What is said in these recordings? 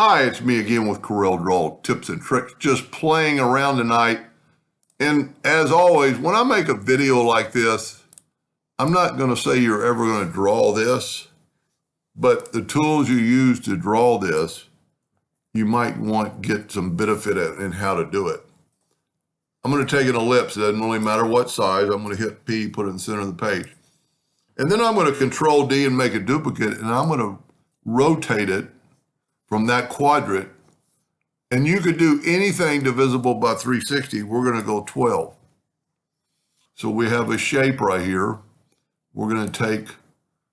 Hi, it's me again with CorelDraw Tips and Tricks, just playing around tonight. And as always, when I make a video like this, I'm not going to say you're ever going to draw this, but the tools you use to draw this, you might want to get some benefit in how to do it. I'm going to take an ellipse. It doesn't really matter what size. I'm going to hit P, put it in the center of the page. And then I'm going to Control D and make a duplicate, and I'm going to rotate it from that quadrant. And you could do anything divisible by 360. We're going to go 12. So we have a shape right here. We're going to take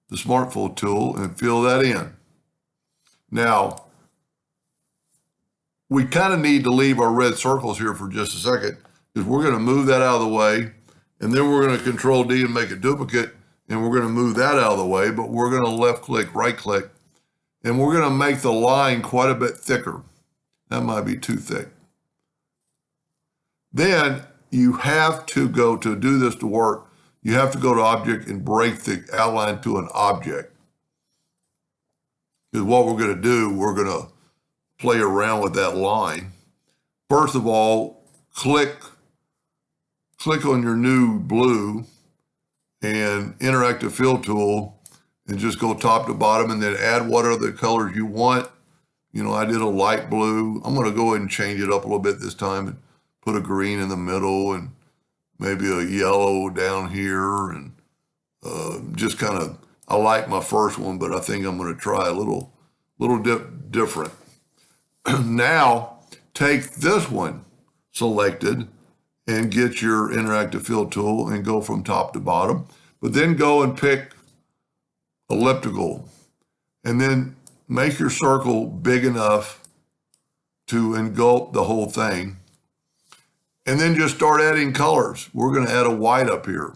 the smartphone tool and fill that in. Now, we kind of need to leave our red circles here for just a second, because we're going to move that out of the way, and then we're going to Control D and make a duplicate, and we're going to move that out of the way, but we're going to left click, right click, and we're going to make the line quite a bit thicker. That might be too thick. Then you have to go to do this to work. You have to go to Object and break the outline to an object. Because what we're going to do, we're going to play around with that line. First of all, click on your new blue and interactive fill tool and just go top to bottom and then add what other colors you want. You know, I did a light blue. I'm going to go ahead and change it up a little bit this time and put a green in the middle and maybe a yellow down here, and just kind of, I like my first one, but I think I'm going to try a little different. Now, take this one selected and get your interactive fill tool and go from top to bottom, but then go and pick elliptical and then make your circle big enough to engulf the whole thing. And then just start adding colors. We're going to add a white up here.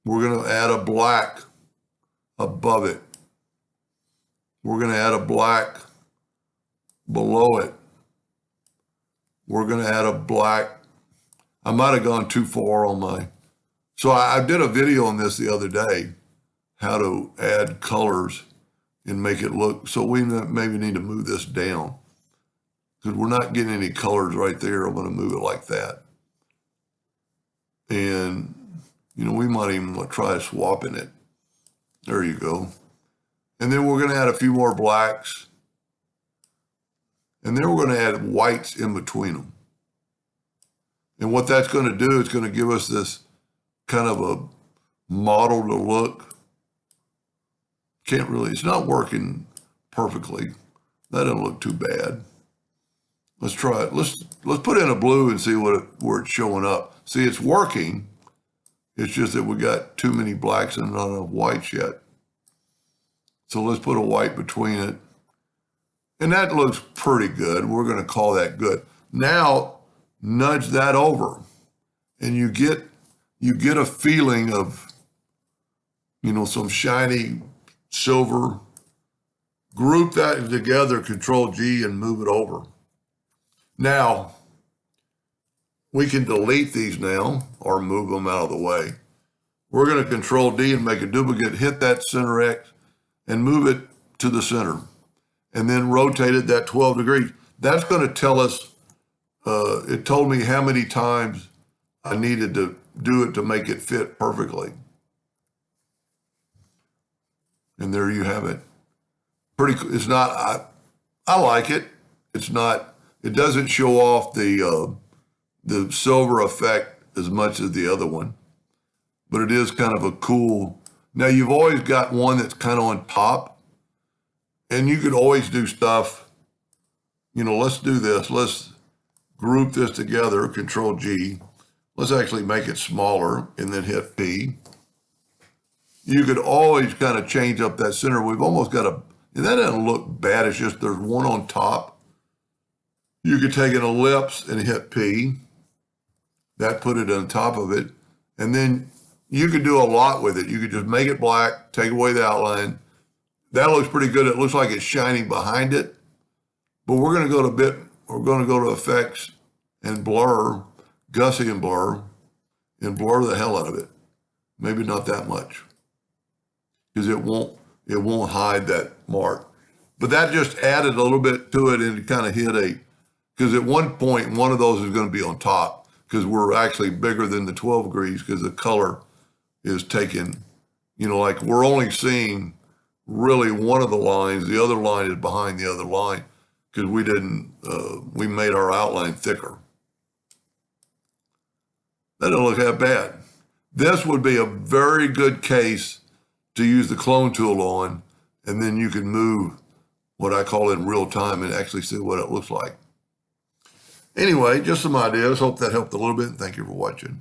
We're going to add a black above it. We're going to add a black below it. We're going to add a black. I might have gone too far on my. So I did a video on this the other day, how to add colors and make it look. So we maybe need to move this down because we're not getting any colors right there. I'm going to move it like that. And, you know, we might even try swapping it. There you go. And then we're going to add a few more blacks. And then we're going to add whites in between them. And what that's going to do is going to give us this kind of a model to look. Can't really, it's not working perfectly. That doesn't look too bad. Let's try it. Let's put in a blue and see where it's showing up. See, it's working. It's just that we got too many blacks and not enough whites yet. So let's put a white between it. And that looks pretty good. We're going to call that good. Now, nudge that over. And you get a feeling of, you know, some shiny silver. Group that together, Control G, and move it over. Now, we can delete these now or move them out of the way. We're going to Control D and make a duplicate, hit that center X, and move it to the center. And then rotate it that 12 degrees. That's going to tell us, it told me how many times I needed to do it to make it fit perfectly. And there you have it. Pretty cool. It's not, I like it. It's not, it doesn't show off the silver effect as much as the other one, but it is kind of a cool. Now you've always got one that's kind of on top, and you could always do stuff, you know, let's do this. Let's group this together, Control G. Let's actually make it smaller and then hit P. You could always kind of change up that center. We've almost got and that doesn't look bad. It's just there's one on top. You could take an ellipse and hit P. That put it on top of it. And then you could do a lot with it. You could just make it black, take away the outline. That looks pretty good. It looks like it's shining behind it. But we're going to go to Effects and Blur, Gaussian Blur, and blur the hell out of it. Maybe not that much, because it won't hide that mark. But that just added a little bit to it, and it kind of hit because at one point, one of those is going to be on top because we're actually bigger than the 12 degrees because the color is taken, like we're only seeing really one of the lines. The other line is behind the other line because we made our outline thicker. That doesn't look that bad. This would be a very good case to use the clone tool on, and then you can move what I call in real time and actually see what it looks like. Anyway, just some ideas. Hope that helped a little bit. Thank you for watching.